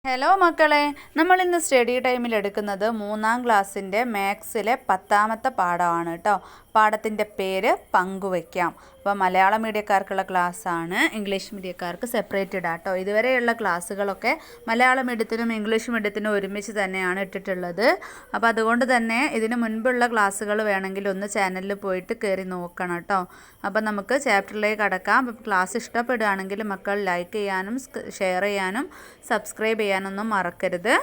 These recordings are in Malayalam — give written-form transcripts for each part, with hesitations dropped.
ഹലോ മക്കളെ, നമ്മൾ ഇന്ന് സ്റ്റഡി ടൈമിൽ എടുക്കുന്നത് മൂന്നാം ക്ലാസ്സിൻ്റെ മാത്സിലെ 10ാമത്തെ പാഠമാണ് കേട്ടോ. പാഠത്തിൻ്റെ പേര് പങ്കുവയ്ക്കാം. അപ്പോൾ മലയാളം മീഡിയക്കാർക്കുള്ള ക്ലാസ്സാണ്, ഇംഗ്ലീഷ് മീഡിയക്കാർക്ക് സെപ്പറേറ്റഡ് ആട്ടോ. ഇതുവരെയുള്ള ക്ലാസ്സുകളൊക്കെ മലയാളം മീഡിയത്തിനും ഇംഗ്ലീഷ് മീഡിയത്തിനും ഒരുമിച്ച് തന്നെയാണ് ഇട്ടിട്ടുള്ളത്. അപ്പോൾ അതുകൊണ്ട് തന്നെ ഇതിന് മുൻപുള്ള ക്ലാസ്സുകൾ വേണമെങ്കിൽ ഒന്ന് ചാനലിൽ പോയിട്ട് കയറി നോക്കണം കേട്ടോ. അപ്പോൾ നമുക്ക് ചാപ്റ്ററിലേക്ക് കടക്കാം. അപ്പോൾ ക്ലാസ് ഇഷ്ടപ്പെടുകയാണെങ്കിൽ മക്കൾ ലൈക്ക് ചെയ്യാനും ഷെയർ ചെയ്യാനും സബ്സ്ക്രൈബ് ചെയ്യാനൊന്നും മറക്കരുത്.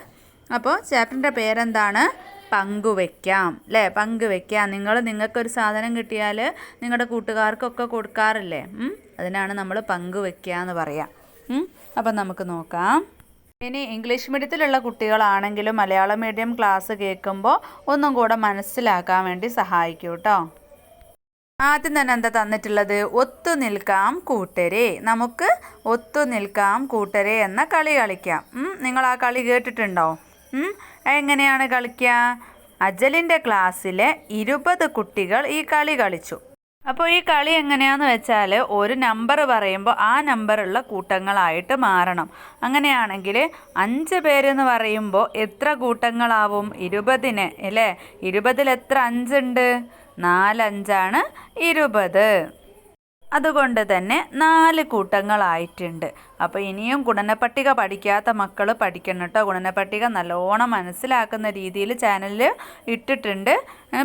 അപ്പോൾ ചാപ്റ്ററിൻ്റെ പേരെന്താണ്? പങ്കുവയ്ക്കാം അല്ലേ? പങ്കുവയ്ക്കാം. നിങ്ങൾക്കൊരു സാധനം കിട്ടിയാൽ നിങ്ങളുടെ കൂട്ടുകാർക്കൊക്കെ കൊടുക്കാറില്ലേ? അതിനാണ് നമ്മൾ പങ്കുവയ്ക്കുക എന്ന് പറയാം. അപ്പം നമുക്ക് നോക്കാം. ഇനി ഇംഗ്ലീഷ് മീഡിയത്തിലുള്ള കുട്ടികളാണെങ്കിലും മലയാളം മീഡിയം ക്ലാസ് കേൾക്കുമ്പോൾ ഒന്നും കൂടെ മനസ്സിലാക്കാൻ വേണ്ടി സഹായിക്കും കേട്ടോ. ആദ്യം തന്നെ എന്താ തന്നിട്ടുള്ളത്? ഒത്തു നിൽക്കാം കൂട്ടരെ. നമുക്ക് ഒത്തു നിൽക്കാം കൂട്ടരെ എന്ന കളി കളിക്കാം. നിങ്ങൾ ആ കളി കേട്ടിട്ടുണ്ടോ? എങ്ങനെയാണ് കളിക്കുക? അജലിൻ്റെ ക്ലാസ്സിലെ 20 കുട്ടികൾ ഈ കളി കളിച്ചു. അപ്പോൾ ഈ കളി എങ്ങനെയാണെന്ന് വെച്ചാൽ ഒരു നമ്പർ പറയുമ്പോൾ ആ നമ്പറുള്ള കൂട്ടങ്ങളായിട്ട് മാറണം. അങ്ങനെയാണെങ്കിൽ 5 പേരെന്ന് പറയുമ്പോൾ എത്ര കൂട്ടങ്ങളാവും? 20 അല്ലേ? 20-ൽ എത്ര 5 ഉണ്ട്? 4 5 20. അതുകൊണ്ട് തന്നെ 4 കൂട്ടങ്ങളായിട്ടുണ്ട്. അപ്പോൾ ഇനിയും ഗുണനപ്പട്ടിക പഠിക്കാത്ത മക്കൾ പഠിക്കണം കേട്ടോ. ഗുണനപ്പട്ടിക നല്ലോണം മനസ്സിലാക്കുന്ന രീതിയിൽ ചാനലിൽ ഇട്ടിട്ടുണ്ട്.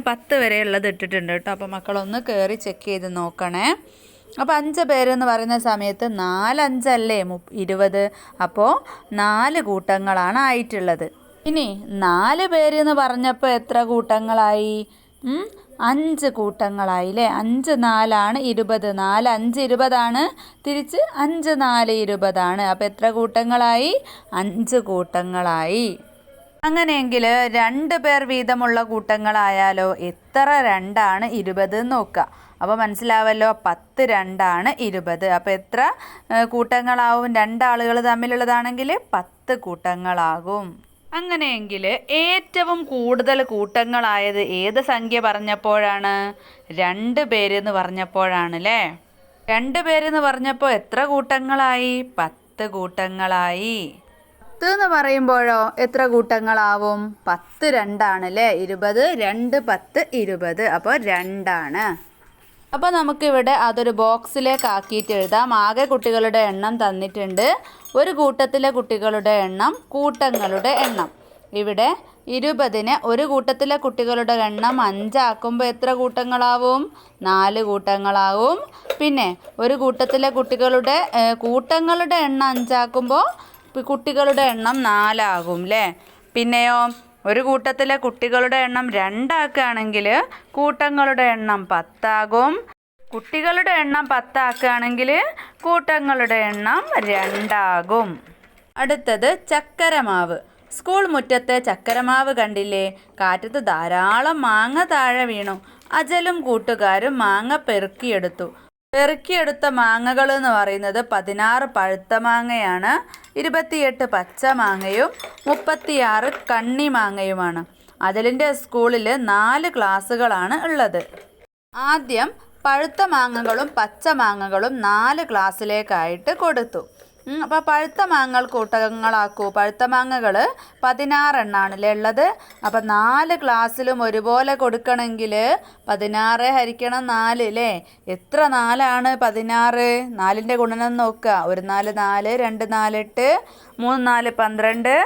10 വരെയുള്ളത് ഇട്ടിട്ടുണ്ട് കേട്ടോ. അപ്പോൾ മക്കളൊന്ന് കയറി ചെക്ക് ചെയ്ത് നോക്കണേ. അപ്പോൾ 5 പേരെന്ന് പറയുന്ന സമയത്ത് 4 5 അല്ലേ 20. അപ്പോൾ 4 കൂട്ടങ്ങളാണ് ആയിട്ടുള്ളത്. ഇനി 4 പേരെന്ന് പറഞ്ഞപ്പോൾ എത്ര കൂട്ടങ്ങളായി? 5 കൂട്ടങ്ങളായില്ലേ? 5 4 20. 4 5 20. തിരിച്ച് 5 4 20. അപ്പോൾ എത്ര കൂട്ടങ്ങളായി? 5 കൂട്ടങ്ങളായി. അങ്ങനെയെങ്കിൽ 2 പേർ വീതമുള്ള കൂട്ടങ്ങളായാലോ? എത്ര 2 20 നോക്കുക. അപ്പോൾ മനസ്സിലാവല്ലോ, 10 2 20. അപ്പോൾ എത്ര കൂട്ടങ്ങളാവും? 2 ആളുകൾ തമ്മിലുള്ളതാണെങ്കിൽ 10 കൂട്ടങ്ങളാകും. അങ്ങനെയെങ്കിൽ ഏറ്റവും കൂടുതൽ കൂട്ടങ്ങളായത് ഏത് സംഖ്യ പറഞ്ഞപ്പോഴാണ്? 2 പേരെന്ന് പറഞ്ഞപ്പോഴാണ് അല്ലേ? 2 പേരെന്ന് പറഞ്ഞപ്പോൾ എത്ര കൂട്ടങ്ങളായി? 10 കൂട്ടങ്ങളായി. 10 എന്ന് പറയുമ്പോഴോ എത്ര കൂട്ടങ്ങളാവും? 10 2 അല്ലേ? 20 2 10 20. അപ്പോൾ 2. അപ്പോൾ നമുക്കിവിടെ അതൊരു ബോക്സിലേക്ക് ആക്കിയിട്ട് എഴുതാം. ആകെ കുട്ടികളുടെ എണ്ണം തന്നിട്ടുണ്ട്. ഒരു കൂട്ടത്തിലെ കുട്ടികളുടെ എണ്ണം, കൂട്ടങ്ങളുടെ എണ്ണം. ഇവിടെ 20-നെ ഒരു കൂട്ടത്തിലെ കുട്ടികളുടെ എണ്ണം 5 ആക്കുമ്പോൾ എത്ര കൂട്ടങ്ങളാവും? 4 കൂട്ടങ്ങളാവും. പിന്നെ ഒരു കൂട്ടത്തിലെ കൂട്ടങ്ങളുടെ എണ്ണം 5 ആക്കുമ്പോൾ കുട്ടികളുടെ എണ്ണം 4 ആകും അല്ലേ? പിന്നെയോ ഒരു കൂട്ടത്തിലെ കുട്ടികളുടെ എണ്ണം 2 ആക്കുകയാണെങ്കിൽ കൂട്ടങ്ങളുടെ എണ്ണം 10 ആകും. കുട്ടികളുടെ എണ്ണം 10 ആക്കുകയാണെങ്കിൽ കൂട്ടങ്ങളുടെ എണ്ണം 2 ആകും. അടുത്തത് ചക്കരമാവ്. സ്കൂൾ മുറ്റത്തെ ചക്കരമാവ് കണ്ടില്ലേ? കാറ്റത്ത് ധാരാളം മാങ്ങ താഴെ വീണു. അജലും കൂട്ടുകാരും മാങ്ങ പെറുക്കിയെടുത്ത മാങ്ങകൾ എന്ന് പറയുന്നത് 16 പഴുത്ത മാങ്ങയാണ്, 28 പച്ച മാങ്ങയും 36 കണ്ണി മാങ്ങയുമാണ്. അജലിൻ്റെ സ്കൂളിൽ 4 ക്ലാസ്സുകളാണ് ഉള്ളത്. ആദ്യം പഴുത്ത മാങ്ങകളും പച്ച മാങ്ങകളും 4 ക്ലാസ്സിലേക്കായിട്ട് കൊടുത്തു. അപ്പോൾ പഴുത്ത മാങ്ങകൾ കൂട്ടങ്ങളാക്കൂ. പഴുത്ത മാങ്ങകൾ 16 എണ്ണാണല്ലേ ഉള്ളത്. അപ്പോൾ 4 ക്ലാസ്സിലും ഒരുപോലെ കൊടുക്കണമെങ്കിൽ 16 ഹരിക്കണം 4 അല്ലേ? എത്ര 4 16? 4ൻ്റെ ഗുണനം നോക്കുക. 1 4 4, 2 4 8, 3 4 12,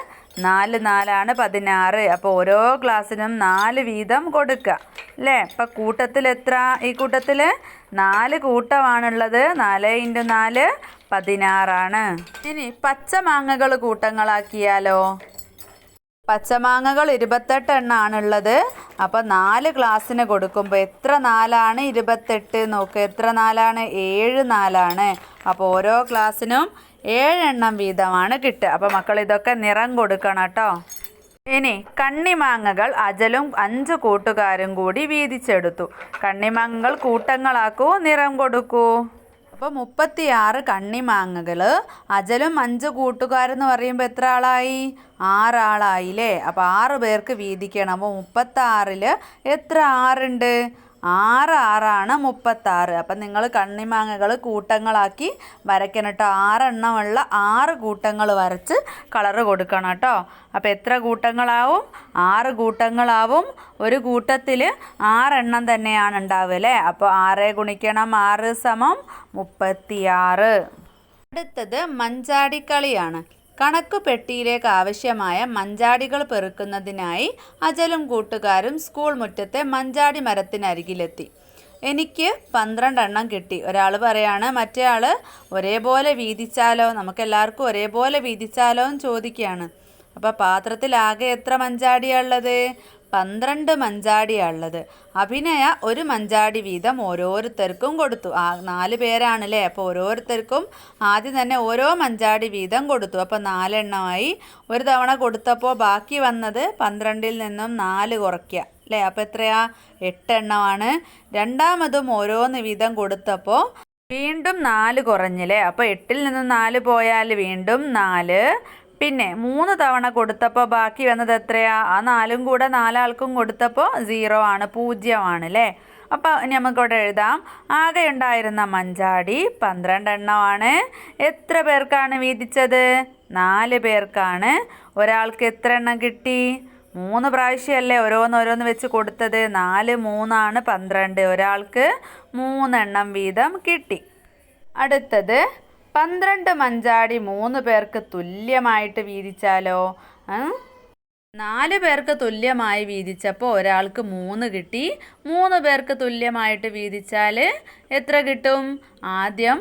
4 4 16. അപ്പോൾ ഓരോ ക്ലാസ്സിനും 4 വീതം കൊടുക്കുക അല്ലേ? അപ്പം കൂട്ടത്തിൽ എത്ര? ഈ കൂട്ടത്തിൽ 4 കൂട്ടമാണുള്ളത്. 4 × 4 16. ഇനി പച്ചമാങ്ങകൾ കൂട്ടങ്ങളാക്കിയാലോ? പച്ചമാങ്ങകൾ 28 എണ്ണാണുള്ളത്. അപ്പോൾ 4 ക്ലാസ്സിന് കൊടുക്കുമ്പോൾ എത്ര 4 28 നോക്ക്. എത്ര 4? 7 4. അപ്പോൾ ഓരോ ക്ലാസ്സിനും 7 എണ്ണം വീതമാണ് കിട്ടുക. അപ്പോൾ മക്കൾ ഇതൊക്കെ നിറം കൊടുക്കണം കേട്ടോ. ഇനി കണ്ണിമാങ്ങകൾ അജലും 5 കൂട്ടുകാരും കൂടി വീതിച്ചെടുത്തു. കണ്ണിമാങ്ങകൾ കൂട്ടങ്ങളാക്കൂ, നിറം കൊടുക്കൂ. അപ്പോൾ 36 കണ്ണിമാങ്ങകൾ. അജലും 5 കൂട്ടുകാരെന്ന് പറയുമ്പോൾ എത്ര ആളായി? 6 ആളായില്ലേ? അപ്പോൾ 6 പേർക്ക് വീതിക്കണം. അപ്പോൾ 36-ൽ എത്ര 6 ഉണ്ട്? 6 6 36. അപ്പം നിങ്ങൾ കണ്ണിമാങ്ങകൾ കൂട്ടങ്ങളാക്കി വരയ്ക്കണം കേട്ടോ. 6 എണ്ണമുള്ള 6 കൂട്ടങ്ങൾ വരച്ച് കളറ് കൊടുക്കണം കേട്ടോ. അപ്പോൾ എത്ര കൂട്ടങ്ങളാവും? 6 കൂട്ടങ്ങളാവും. ഒരു കൂട്ടത്തിൽ 6 എണ്ണം തന്നെയാണ് ഉണ്ടാവുക അല്ലേ. അപ്പോൾ 6 ഗുണിക്കണം 6 സമം 36. അടുത്തത് മഞ്ചാടിക്കളിയാണ്. കണക്കു പെട്ടിയിലേക്ക് ആവശ്യമായ മഞ്ചാടികൾ പെറുക്കുന്നതിനായി അജലും കൂട്ടുകാരും സ്കൂൾ മുറ്റത്തെ മഞ്ചാടി മരത്തിനരികിലെത്തി. എനിക്ക് 12 എണ്ണം കിട്ടി. ഒരാൾ പറയാണ് മറ്റേ ആൾ ഒരേപോലെ വീതിച്ചാലോ, നമുക്കെല്ലാവർക്കും ഒരേപോലെ വീതിച്ചാലോ എന്ന് ചോദിക്കുകയാണ്. അപ്പോൾ പാത്രത്തിലാകെ എത്ര മഞ്ചാടിയാണ് ഉള്ളത്? 12 മഞ്ചാടിയാണ് ഉള്ളത്. അഭിനയ ഒരു മഞ്ചാടി വീതം ഓരോരുത്തർക്കും കൊടുത്തു. 4 പേരാണല്ലേ. അപ്പോൾ ഓരോരുത്തർക്കും ആദ്യം തന്നെ ഓരോ മഞ്ചാടി വീതം കൊടുത്തു. അപ്പോൾ 4 എണ്ണമായി. ഒരു തവണ കൊടുത്തപ്പോൾ ബാക്കി വന്നത് 12-ൽ നിന്നും 4 കുറയ്ക്കുക അല്ലേ. അപ്പോൾ എത്രയാ? 8 എണ്ണമാണ്. രണ്ടാമതും ഓരോന്ന് വീതം കൊടുത്തപ്പോൾ വീണ്ടും 4 കുറഞ്ഞില്ലേ. അപ്പോൾ 8-ൽ നിന്ന് 4 പോയാൽ വീണ്ടും 4. പിന്നെ 3 തവണ കൊടുത്തപ്പോൾ ബാക്കി വന്നത് എത്രയാ? ആ 4ഉം കൂടെ 4 ആൾക്കും കൊടുത്തപ്പോൾ 0 ആണ്, 0 ആണ് അല്ലേ. അപ്പോൾ ഇനി നമുക്കിവിടെ എഴുതാം. ആകെ ഉണ്ടായിരുന്ന മഞ്ചാടി 12 എണ്ണമാണ്. എത്ര പേർക്കാണ് വീതിച്ചത്? 4 പേർക്കാണ്. ഒരാൾക്ക് എത്ര എണ്ണം കിട്ടി? 3 പ്രാവശ്യമല്ലേ ഓരോന്നോരോന്ന് വെച്ച് കൊടുത്തത്. 4 3 12. ഒരാൾക്ക് 3 എണ്ണം വീതം കിട്ടി. അടുത്തത് 12 മഞ്ചാടി 3 പേർക്ക് തുല്യമായിട്ട് വീതിച്ചാലോ? 4 പേർക്ക് തുല്യമായി വീതിച്ചപ്പോൾ ഒരാൾക്ക് 3 കിട്ടി. 3 പേർക്ക് തുല്യമായിട്ട് വീതിച്ചാൽ എത്ര കിട്ടും? ആദ്യം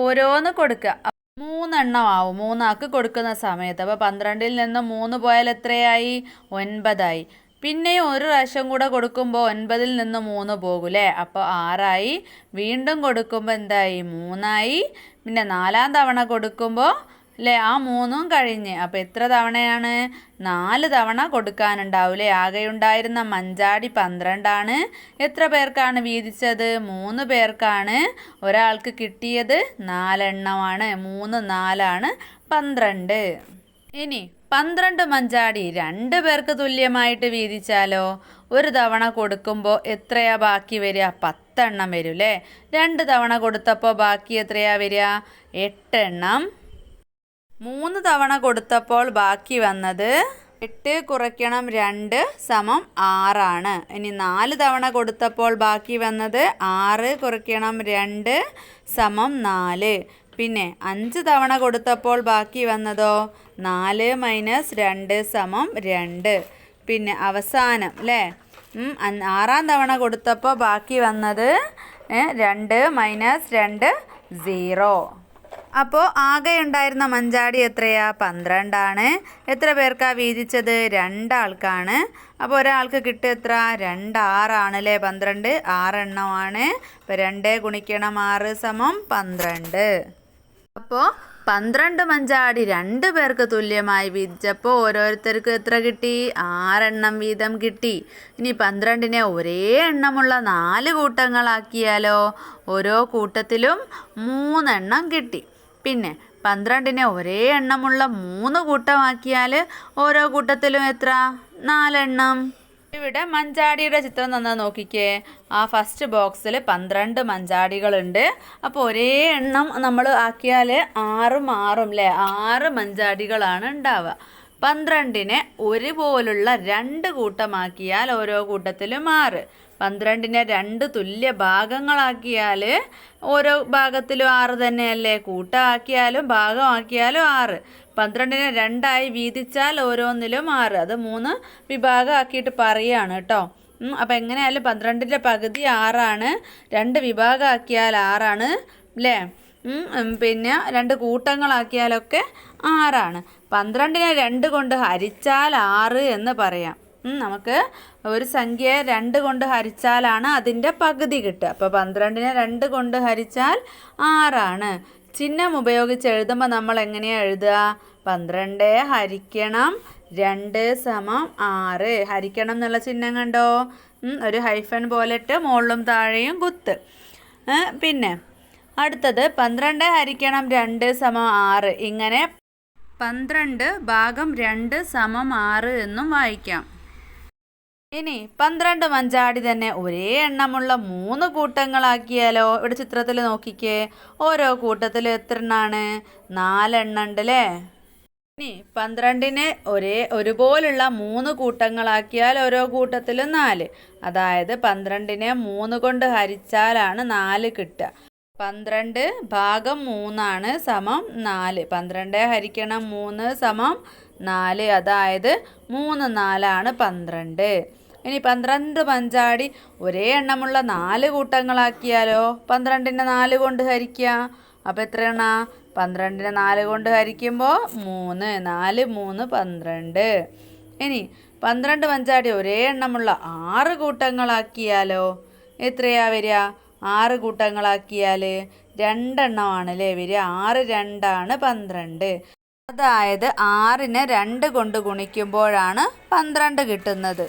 ഓരോന്ന് കൊടുക്കുക. 3 എണ്ണം ആവും 3 ആൾക്ക് കൊടുക്കുന്ന സമയത്ത്. അപ്പോൾ 12-ൽ നിന്ന് 3 പോയാൽ എത്രയായി? 9 ആയി. പിന്നെയും ഒരു പ്രാവശ്യം കൂടെ കൊടുക്കുമ്പോൾ 9-ൽ നിന്ന് 3 പോകൂലേ. അപ്പോൾ 6 ആയി. വീണ്ടും കൊടുക്കുമ്പോൾ എന്തായി? 3 ആയി. പിന്നെ 4-ാം തവണ കൊടുക്കുമ്പോൾ അല്ലേ ആ 3ഉം കഴിഞ്ഞ്. അപ്പോൾ എത്ര തവണയാണ്? 4 തവണ കൊടുക്കാനുണ്ടാവില്ലേ. ആകെയുണ്ടായിരുന്ന മഞ്ചാടി 12 ആണ്. എത്ര പേർക്കാണ് വീതിച്ചത്? 3 പേർക്കാണ്. ഒരാൾക്ക് കിട്ടിയത് 4 എണ്ണമാണ്. 3 4 12. ഇനി 12 മഞ്ചാടി 2 പേർക്ക് തുല്യമായിട്ട് വീതിച്ചാലോ? ഒരു തവണ കൊടുക്കുമ്പോൾ എത്രയാ ബാക്കി വരിക? 10 എണ്ണം വരും അല്ലേ. 2 തവണ കൊടുത്തപ്പോൾ ബാക്കി എത്രയാ വരിക? 8 എണ്ണം. 3 തവണ കൊടുത്തപ്പോൾ ബാക്കി വന്നത് 8 കുറയ്ക്കണം 2 സമം 6 ആണ്. ഇനി 4 തവണ കൊടുത്തപ്പോൾ ബാക്കി വന്നത് 6 കുറയ്ക്കണം 2 സമം 4. പിന്നെ 5 തവണ കൊടുത്തപ്പോൾ ബാക്കി വന്നതോ? 4 - 2 സമം 2. പിന്നെ അവസാനം അല്ലേ 6-ാം തവണ കൊടുത്തപ്പോൾ ബാക്കി വന്നത് 2 - 2 0. അപ്പോൾ ആകെ ഉണ്ടായിരുന്ന മഞ്ചാടി എത്രയാ? 12 ആണ്. എത്ര പേർക്കാ വീതിച്ചത്? 2 ആൾക്കാണ്. അപ്പോൾ ഒരാൾക്ക് കിട്ടുക എത്ര? 2 6 ആണല്ലേ. 12 6 എണ്ണമാണ്. അപ്പോൾ 2 ഗുണിക്കണം 6 സമം 12. അപ്പോൾ 12 മഞ്ചാടി 2 പേർക്ക് തുല്യമായി വീതിച്ചപ്പോൾ ഓരോരുത്തർക്കും എത്ര കിട്ടി? 6 എണ്ണം വീതം കിട്ടി. ഇനി 12-നെ ഒരേ എണ്ണമുള്ള 4 കൂട്ടങ്ങളാക്കിയാലോ? ഓരോ കൂട്ടത്തിലും 3 എണ്ണം കിട്ടി. പിന്നെ 12-നെ ഒരേ എണ്ണമുള്ള 3 കൂട്ടമാക്കിയാൽ ഓരോ കൂട്ടത്തിലും എത്ര? 4 എണ്ണം. ഇവിടെ മഞ്ചാടിയുടെ ചിത്രം തന്നാൽ നോക്കിക്കേ. ആ ഫസ്റ്റ് ബോക്സിൽ 12 മഞ്ചാടികളുണ്ട്. അപ്പോൾ ഒരേ എണ്ണം നമ്മൾ ആക്കിയാൽ 6 6 അല്ലേ. 6 മഞ്ചാടികളാണ് ഉണ്ടാവുക. 12-നെ ഒരുപോലുള്ള 2 കൂട്ടമാക്കിയാൽ ഓരോ കൂട്ടത്തിലും 6. 12-നെ 2 തുല്യ ഭാഗങ്ങളാക്കിയാൽ ഓരോ ഭാഗത്തിലും 6 തന്നെയല്ലേ. കൂട്ടമാക്കിയാലും ഭാഗമാക്കിയാലും 6. 12-നെ 2ആയി വീതിച്ചാൽ ഓരോന്നിലും 6. അത് 3 വിഭാഗമാക്കിയിട്ട് പറയുകയാണ് കേട്ടോ. അപ്പോൾ എങ്ങനെയായാലും 12-ൻ്റെ പകുതി 6 ആണ്. 2 വിഭാഗമാക്കിയാൽ 6 ആണ് അല്ലേ. പിന്നെ 2 കൂട്ടങ്ങളാക്കിയാലൊക്കെ 6 ആണ്. 12-നെ 2 കൊണ്ട് ഹരിച്ചാൽ 6 എന്ന് പറയാം. നമുക്ക് ഒരു സംഖ്യയെ 2 കൊണ്ട് ഹരിച്ചാലാണ് അതിൻ്റെ പകുതി കിട്ടുക. അപ്പോൾ 12-നെ 2 കൊണ്ട് ഹരിച്ചാൽ 6 ആണ്. ചിഹ്നം ഉപയോഗിച്ച് എഴുതുമ്പോൾ നമ്മൾ എങ്ങനെയാണ് എഴുതുക? 12 ഹരിക്കണം 2 സമം 6. ഹരിക്കണം എന്നുള്ള ചിഹ്നം കണ്ടോ? ഒരു ഹൈഫൻ പോലെ ഇട്ട് മുകളിലും താഴെയും കുത്ത്. പിന്നെ അടുത്തത് 12 ഹരിക്കണം 2 സമം 6. ഇങ്ങനെ 12 ഭാഗം 2 സമം 6 എന്നും വായിക്കാം. ഇനി 12 മഞ്ചാടി തന്നെ ഒരേ എണ്ണമുള്ള 3 കൂട്ടങ്ങളാക്കിയാലോ? ഇവിടെ ചിത്രത്തിൽ നോക്കിക്കേ, ഓരോ കൂട്ടത്തിൽ എത്ര എണ്ണാണ്? 4 എണ്ണം ഉണ്ട് അല്ലേ? ഇനി 12നെ ഒരുപോലുള്ള 3 കൂട്ടങ്ങളാക്കിയാൽ ഓരോ കൂട്ടത്തിലും 4. അതായത് 12നെ 3 കൊണ്ട് ഹരിച്ചാലാണ് 4 കിട്ടുക. 12 ഭാഗം 3 സമം 4. 12 ഹരിക്കണം 3 സമം 4. അതായത് 3 4 12. ഇനി 12 മഞ്ചാടി ഒരേ എണ്ണമുള്ള 4 കൂട്ടങ്ങളാക്കിയാലോ? 12നെ 4 കൊണ്ട് ഹരിക്കുക. അപ്പോൾ എത്രയാണ്? 12നെ 4 കൊണ്ട് ഹരിക്കുമ്പോൾ 3. 4 3 12. ഇനി 12 മഞ്ചാടി ഒരേ എണ്ണമുള്ള 6 കൂട്ടങ്ങളാക്കിയാലോ? എത്രയാ വരിക? 6 കൂട്ടങ്ങളാക്കിയാൽ 2 എണ്ണമാണല്ലേ വരിക. 6 2 12. അതായത് 6നെ 2 കൊണ്ട് ഗുണിക്കുമ്പോഴാണ് 12 കിട്ടുന്നത്.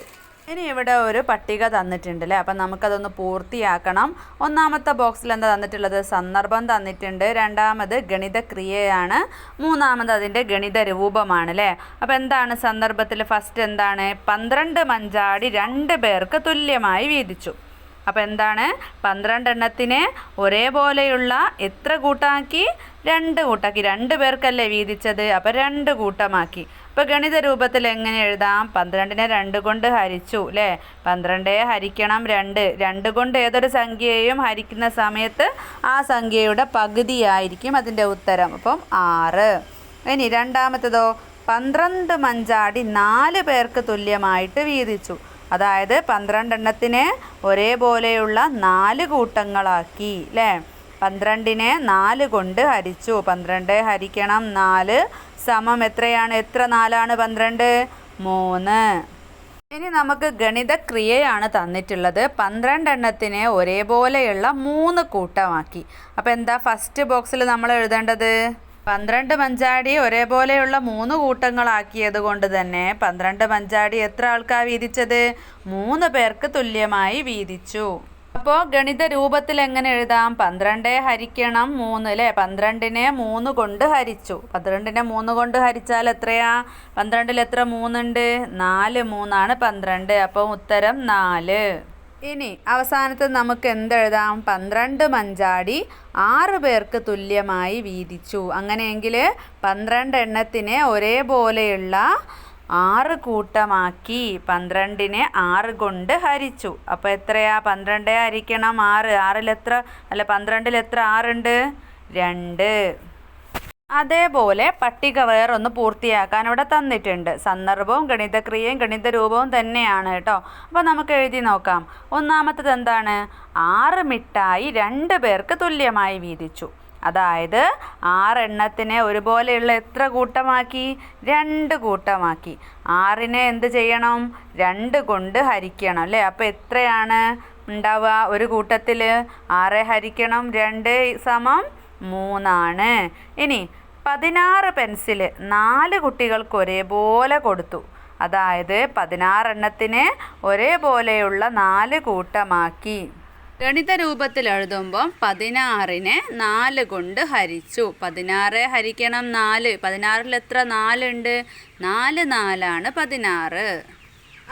ഇനി ഇവിടെ ഒരു പട്ടിക തന്നിട്ടുണ്ട് അല്ലേ? അപ്പം നമുക്കതൊന്ന് പൂർത്തിയാക്കണം. ഒന്നാമത്തെ ബോക്സിൽ എന്താ തന്നിട്ടുള്ളത്? സന്ദർഭം തന്നിട്ടുണ്ട്. രണ്ടാമത് ഗണിതക്രിയയാണ്. മൂന്നാമത് അതിൻ്റെ ഗണിത രൂപമാണ് അല്ലേ? അപ്പോൾ എന്താണ് സന്ദർഭത്തിൽ? ഫസ്റ്റ് എന്താണ്? 12 മഞ്ചാടി 2 പേർക്ക് തുല്യമായി വീതിച്ചു. അപ്പോൾ എന്താണ്? 12 എണ്ണത്തിനെ ഒരേപോലെയുള്ള എത്ര കൂട്ടമാക്കി? 2 കൂട്ടാക്കി. 2 പേർക്കല്ലേ വീതിച്ചത്? അപ്പോൾ 2 കൂട്ടമാക്കി. അപ്പോൾ ഗണിത രൂപത്തിൽ എങ്ങനെ എഴുതാം? 12നെ 2 കൊണ്ട് ഹരിച്ചു അല്ലേ? 12 ഹരിക്കണം 2. 2 കൊണ്ട് ഏതൊരു സംഖ്യയെയും ഹരിക്കുന്ന സമയത്ത് ആ സംഖ്യയുടെ പകുതിയായിരിക്കും അതിൻ്റെ ഉത്തരം. അപ്പം 6. ഇനി രണ്ടാമത്തേതോ? 12 മഞ്ചാടി 4 പേർക്ക് തുല്യമായിട്ട് വീതിച്ചു. അതായത് 12 എണ്ണത്തിനെ ഒരേപോലെയുള്ള 4 കൂട്ടങ്ങളാക്കി അല്ലേ? 12നെ 4 കൊണ്ട് ഹരിച്ചു. 12 ഹരിക്കണം 4 സമം എത്രയാണ്? എത്ര 4 12? 3. ഇനി നമുക്ക് ഗണിതക്രിയയാണ് തന്നിട്ടുള്ളത്. 12 എണ്ണത്തിനെ ഒരേപോലെയുള്ള 3 കൂട്ടമാക്കി. അപ്പോൾ എന്താ ഫസ്റ്റ് ബോക്സിൽ നമ്മൾ എഴുതേണ്ടത്? 12 മഞ്ചാടി ഒരേപോലെയുള്ള 3 കൂട്ടങ്ങളാക്കിയത് കൊണ്ട് തന്നെ 12 മഞ്ചാടി എത്ര ആൾക്കാർ വീതിച്ചത്? 3 പേർക്ക് തുല്യമായി വീതിച്ചു. അപ്പോൾ ഗണിത രൂപത്തിൽ എങ്ങനെ എഴുതാം? 12 ഹരിക്കണം 3 അല്ലേ? 12നെ 3 കൊണ്ട് ഹരിച്ചു. 12നെ 3 കൊണ്ട് ഹരിച്ചാൽ എത്രയാ? 12ൽ എത്ര 3 ഉണ്ട്? 4 3 12. അപ്പോൾ ഉത്തരം 4. ഇനി അവസാനത്ത് നമുക്ക് എന്തെഴുതാം? 12 മഞ്ചാടി 6 പേർക്ക് തുല്യമായി വീതിച്ചു. അങ്ങനെയെങ്കിൽ 12 എണ്ണത്തിനെ ഒരേപോലെയുള്ള 6 കൂട്ടമാക്കി 12നെ 6 കൊണ്ട് ഹരിച്ചു. അപ്പോൾ എത്രയാ? 12 ഹരിക്കണം 6. 6ൽ എത്ര? അല്ല 12ൽ എത്ര 6 ഉണ്ട്? 2. അതേപോലെ പട്ടിക വേറൊന്ന് പൂർത്തിയാക്കാൻ ഇവിടെ തന്നിട്ടുണ്ട്. സന്ദർഭവും ഗണിതക്രിയയും ഗണിത രൂപവും തന്നെയാണ് കേട്ടോ. അപ്പോൾ നമുക്ക് എഴുതി നോക്കാം. ഒന്നാമത്തത് എന്താണ്? 6 മിഠായി 2 പേർക്ക് തുല്യമായി വീതിച്ചു. അതായത് 6 എണ്ണത്തിനെ ഒരുപോലെയുള്ള എത്ര കൂട്ടമാക്കി? 2 കൂട്ടമാക്കി. 6നെ എന്ത് ചെയ്യണം? 2 കൊണ്ട് ഹരിക്കണം അല്ലേ? അപ്പോൾ എത്രയാണ് ഉണ്ടാവുക ഒരു കൂട്ടത്തിൽ? 6 ഹരിക്കണം 2 സമം 3. ഇനി 16 പെൻസിൽ 4 കുട്ടികൾക്ക് ഒരേപോലെ കൊടുത്തു. അതായത് 16 എണ്ണത്തിനെ ഒരേപോലെയുള്ള 4 കൂട്ടമാക്കി. ഗണിത രൂപത്തിൽ എഴുതുമ്പം 16നെ 4 കൊണ്ട് ഹരിച്ചു. 16 ഹരിക്കണം 4. 16ൽ എത്ര 4 ഉണ്ട്? 4 4 16.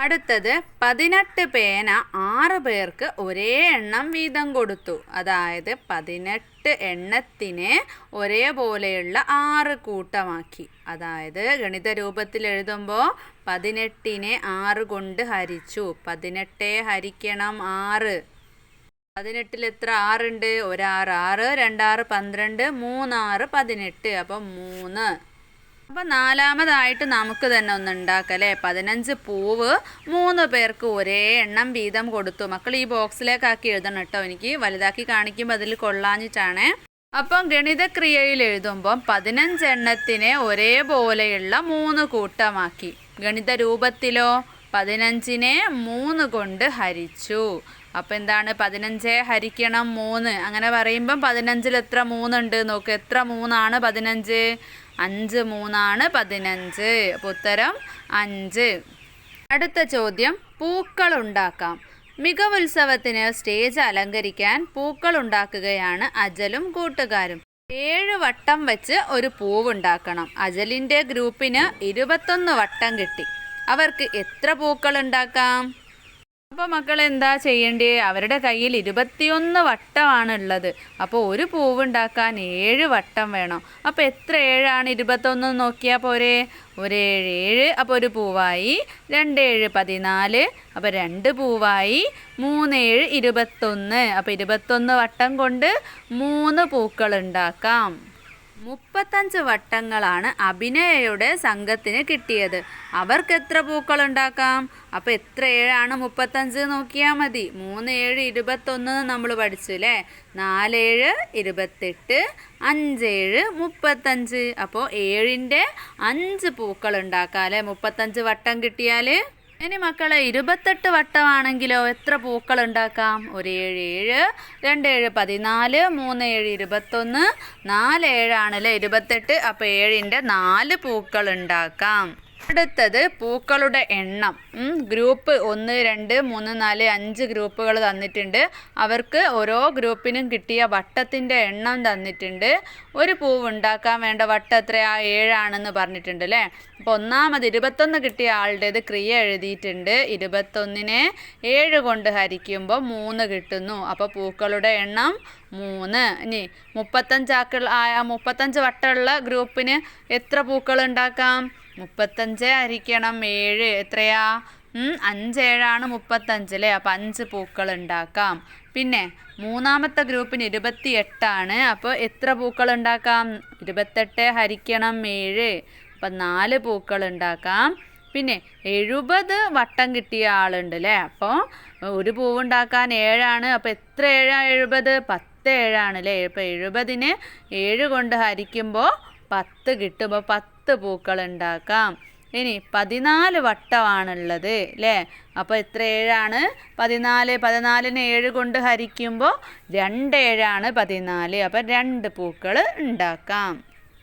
അടുത്തത് 18 പേന 6 പേർക്ക് ഒരേ എണ്ണം വീതം കൊടുത്തു. അതായത് 18 എണ്ണത്തിനെ ഒരേപോലെയുള്ള 6 കൂട്ടമാക്കി. അതായത് ഗണിത രൂപത്തിൽ എഴുതുമ്പോൾ 18നെ 6 കൊണ്ട് ഹരിച്ചു. 18 ഹരിക്കണം 6. 18ൽ എത്ര 6 ഉണ്ട്? 1 6 6 2 6 12 3 6 18. അപ്പം 3. അപ്പോൾ നാലാമതായിട്ട് നമുക്ക് തന്നെ ഒന്ന് ഉണ്ടാക്കല്ലേ. 15 പൂവ് 3 പേർക്ക് ഒരേ എണ്ണം വീതം കൊടുത്തു. മക്കൾ ഈ ബോക്സിലേക്കാക്കി എഴുതണം കേട്ടോ. എനിക്ക് വലുതാക്കി കാണിക്കുമ്പോൾ അതിൽ കൊള്ളാഞ്ഞിട്ടാണ്. അപ്പം ഗണിതക്രിയയിൽ എഴുതുമ്പം 15 എണ്ണത്തിനെ ഒരേപോലെയുള്ള 3 കൂട്ടമാക്കി. ഗണിത രൂപത്തിലോ 15നെ 3 കൊണ്ട് ഹരിച്ചു. അപ്പം എന്താണ്? 15 ഹരിക്കണം 3. അങ്ങനെ പറയുമ്പം 15ൽ എത്ര 3 ഉണ്ട് നോക്ക്. എത്ര 3 15? 5 3 15. അപ്പോൾ ഉത്തരം 5. അടുത്ത ചോദ്യം, പൂക്കൾ ഉണ്ടാക്കാം. മികവുത്സവത്തിന് സ്റ്റേജ് അലങ്കരിക്കാൻ പൂക്കൾ ഉണ്ടാക്കുകയാണ് അജലും കൂട്ടുകാരും. 7 വട്ടം വെച്ച് ഒരു പൂവുണ്ടാക്കണം. അജലിൻ്റെ ഗ്രൂപ്പിന് 21 വട്ടം കിട്ടി. അവർക്ക് എത്ര പൂക്കൾ ഉണ്ടാക്കാം? അപ്പോൾ മക്കൾ എന്താ ചെയ്യേണ്ടത്? അവരുടെ കയ്യിൽ 21 വട്ടമാണ് ഉള്ളത്. അപ്പോൾ ഒരു പൂവ് ഉണ്ടാക്കാൻ 7 വട്ടം വേണം. അപ്പോൾ എത്ര ഏഴാണ് 21 നോക്കിയാൽ പോരെ? ഒരു 7 7, അപ്പോൾ ഒരു പൂവായി. 2 7 14, അപ്പോൾ 2 പൂവായി. 3 7 21, അപ്പോൾ 21 വട്ടം കൊണ്ട് 3 പൂക്കൾ ഉണ്ടാക്കാം. 35 വട്ടങ്ങളാണ് അഭിനയയുടെ സംഘത്തിന് കിട്ടിയത്. അവർക്ക് എത്ര പൂക്കൾ ഉണ്ടാക്കാം? അപ്പോൾ എത്ര ഏഴാണ് 35 നോക്കിയാൽ മതി. 3 7 21 നമ്മൾ പഠിച്ചു അല്ലേ? 4 7 28, 5 7 35. അപ്പോൾ 7ൻ്റെ 5 പൂക്കൾ ഉണ്ടാക്കാം അല്ലേ? 35 വട്ടം കിട്ടിയാൽ. ഇനി മക്കളെ 28 വട്ടമാണെങ്കിലോ എത്ര പൂക്കൾ ഉണ്ടാക്കാം? ഒരു 7 7, 2 7 14, 3 7 21, 4 7 ആണല്ലേ 28. അപ്പോൾ 7ൻ്റെ 4 പൂക്കൾ ഉണ്ടാക്കാം. അടുത്തത് പൂക്കളുടെ എണ്ണം. ഗ്രൂപ്പ് 1 2 3 4 5 ഗ്രൂപ്പുകൾ തന്നിട്ടുണ്ട്. അവർക്ക് ഓരോ ഗ്രൂപ്പിനും കിട്ടിയ വട്ടത്തിൻ്റെ എണ്ണം തന്നിട്ടുണ്ട്. ഒരു പൂവ് ഉണ്ടാക്കാൻ വേണ്ട വട്ടം എത്രയാ? 7 ആണെന്ന് പറഞ്ഞിട്ടുണ്ട് അല്ലേ? അപ്പോൾ ഒന്നാമത് 21 കിട്ടിയ ആളുടേത് ക്രിയ എഴുതിയിട്ടുണ്ട്. 21നെ 7 കൊണ്ട് ഹരിക്കുമ്പോൾ 3 കിട്ടുന്നു. അപ്പോൾ പൂക്കളുടെ എണ്ണം 3. ഇനി 35 വട്ടമുള്ള ഗ്രൂപ്പിന് എത്ര പൂക്കൾ ഉണ്ടാക്കാം? 35 ഹരിക്കണം 7 എത്രയാ? 5 7 ആണ് 35 അല്ലേ? അപ്പോൾ 5 പൂക്കൾ ഉണ്ടാക്കാം. പിന്നെ മൂന്നാമത്തെ ഗ്രൂപ്പിന് 28 ആണ്. അപ്പോൾ എത്ര പൂക്കൾ ഉണ്ടാക്കാം? 28 ഹരിക്കണം 7, അപ്പം 4 പൂക്കൾ ഉണ്ടാക്കാം. പിന്നെ 70 വട്ടം കിട്ടിയ ആളുണ്ട് അല്ലേ? അപ്പോൾ ഒരു പൂവുണ്ടാക്കാൻ 7 ആണ്. അപ്പോൾ എത്ര 7 70? 10 7 ആണ് അല്ലേ? ഇപ്പോൾ 70നെ 7 കൊണ്ട് ഹരിക്കുമ്പോൾ 10 കിട്ടുമ്പോൾ 10 പൂക്കൾ ഉണ്ടാക്കാം. ഇനി 14 വട്ടമാണുള്ളത് അല്ലേ? അപ്പോൾ എത്ര 7 ആണ്? 14. 14നെ 7 കൊണ്ട് ഹരിക്കുമ്പോൾ 2 7 ആണ് 14. അപ്പോൾ 2 പൂക്കൾ ഉണ്ടാക്കാം.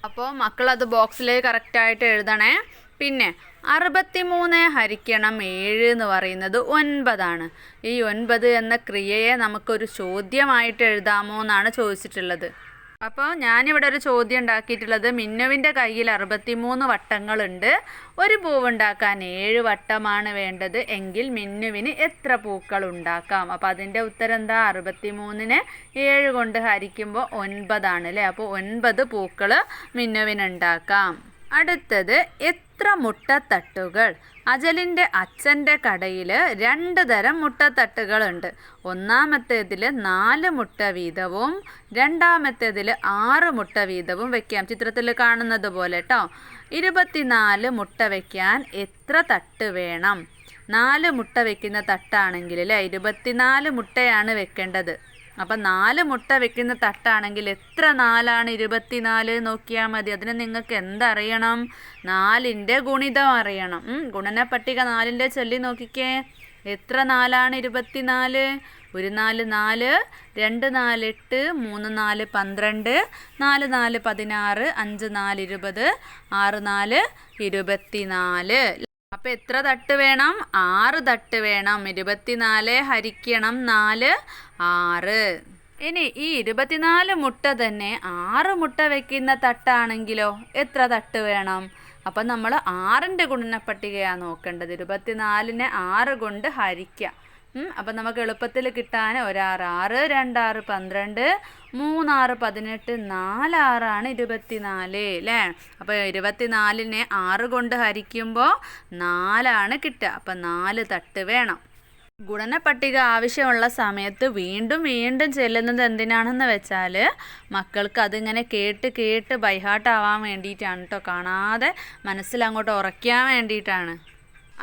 അപ്പോൾ മക്കളത് ബോക്സിൽ കറക്റ്റായിട്ട് എഴുതണേ. പിന്നെ 63 ഹരിക്കണം 7 എന്ന് പറയുന്നത് 9 ആണ്. ഈ 9 എന്ന ക്രിയയെ നമുക്കൊരു ചോദ്യമായിട്ട് എഴുതാമോ എന്നാണ് ചോദിച്ചിട്ടുള്ളത്. അപ്പോൾ ഞാനിവിടെ ഒരു ചോദ്യം ഉണ്ടാക്കിയിട്ടുള്ളത്, മിന്നുവിൻ്റെ കയ്യിൽ 63 വട്ടങ്ങളുണ്ട്. ഒരു പൂവുണ്ടാക്കാൻ 7 വട്ടമാണ് വേണ്ടത് എങ്കിൽ മിന്നുവിന് എത്ര പൂക്കൾ ഉണ്ടാക്കാം? അപ്പോൾ അതിൻ്റെ ഉത്തരം എന്താ? 63നെ 7 കൊണ്ട് ഹരിക്കുമ്പോൾ 9 ആണ് അല്ലേ? അപ്പോൾ 9 പൂക്കൾ മിന്നുവിനുണ്ടാക്കാം. അടുത്തത് എത്ര മുട്ടത്തട്ടുകൾ? അജലിൻ്റെ അച്ഛൻ്റെ കടയിൽ 2 തരം മുട്ടത്തട്ടുകളുണ്ട്. ഒന്നാമത്തേതിൽ 4 മുട്ട വീതവും രണ്ടാമത്തേതിൽ 6 മുട്ട വീതവും വെക്കാം. ചിത്രത്തിൽ കാണുന്നത് പോലെ കേട്ടോ. 24 മുട്ട വയ്ക്കാൻ എത്ര തട്ട് വേണം? 4 മുട്ട വെക്കുന്ന തട്ടാണെങ്കിൽ അല്ലേ 24 മുട്ടയാണ് വെക്കേണ്ടത്. അപ്പം 4 മുട്ട വെക്കുന്ന തട്ടാണെങ്കിൽ എത്ര 4 24 നോക്കിയാൽ മതി. അതിന് നിങ്ങൾക്ക് എന്തറിയണം? 4ൻ്റെ ഗുണിതം അറിയണം. ഗുണന പട്ടിക 4ൻ്റെ ചൊല്ലി നോക്കിക്കേ. എത്ര 4 24? 1 4 4, 2 4 8, 3 4 12, 4 4 16, 5 4 20, 6 4 24. അപ്പോൾ എത്ര തട്ട് വേണം? 6 തട്ട് വേണം. 24 ഹരിക്കണം 4 6. ഇനി ഈ 24 മുട്ട തന്നെ 6 മുട്ട വെക്കുന്ന തട്ടാണെങ്കിലോ എത്ര തട്ട് വേണം? അപ്പം നമ്മൾ 6ൻ്റെ ഗുണനപ്പട്ടികയാണ് നോക്കേണ്ടത്. 24നെ 6 കൊണ്ട് ഹരിക്കുക. അപ്പം നമുക്ക് എളുപ്പത്തിൽ കിട്ടാൻ 1 6 6, 2 6 12, 3 6 18, 4 6 ആണ് 24 അല്ലേ? അപ്പോൾ 24നെ 6 കൊണ്ട് ഹരിക്കുമ്പോൾ 4 ആണ് കിട്ടുക. അപ്പം 4 തട്ട് വേണം. ഗുണന പട്ടിക ആവശ്യമുള്ള സമയത്ത് വീണ്ടും വീണ്ടും ചെല്ലുന്നത് എന്തിനാണെന്ന് വെച്ചാൽ മക്കൾക്ക് അതിങ്ങനെ കേട്ട് കേട്ട് ബൈഹാർട്ട് ആവാൻ വേണ്ടിയിട്ടാണ് കേട്ടോ. കാണാതെ മനസ്സിലങ്ങോട്ട് ഉറയ്ക്കാൻ വേണ്ടിയിട്ടാണ്.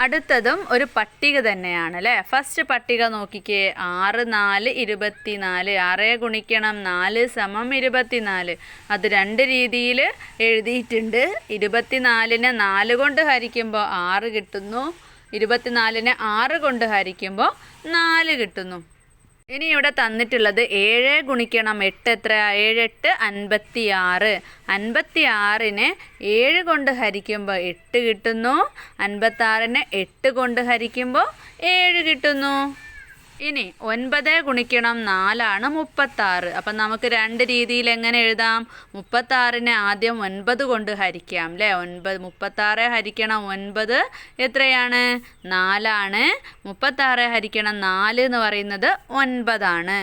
അടുത്തതും ഒരു പട്ടിക തന്നെയാണ് അല്ലേ? ഫസ്റ്റ് പട്ടിക നോക്കിക്കേ. 6 4 24. 6 ഗുണിക്കണം 4 = 24. അത് 2 രീതിയിൽ എഴുതിയിട്ടുണ്ട്. 24നെ 4 കൊണ്ട് ഹരിക്കുമ്പോൾ 6 കിട്ടുന്നു. 24നെ 6 കൊണ്ട് ഹരിക്കുമ്പോൾ 4 കിട്ടുന്നു. ഇനി ഇവിടെ തന്നിട്ടുള്ളത് 7 ഗുണിക്കണം 8 എത്ര? 7 8 56. 56നെ 7 കൊണ്ട് ഹരിക്കുമ്പോൾ 8 കിട്ടുന്നു. 56നെ 8 കൊണ്ട് ഹരിക്കുമ്പോൾ 7 കിട്ടുന്നു. ഇനി 9 ഗുണിക്കണം 4 36. അപ്പം നമുക്ക് രണ്ട് രീതിയിൽ എങ്ങനെ എഴുതാം? 36നെ ആദ്യം 9 കൊണ്ട് ഹരിക്കാം അല്ലേ? 36 ഹരിക്കണം 9 എത്രയാണ്? 4 ആണ്. 36 ഹരിക്കണം 4 എന്ന് പറയുന്നത് 9 ആണ്.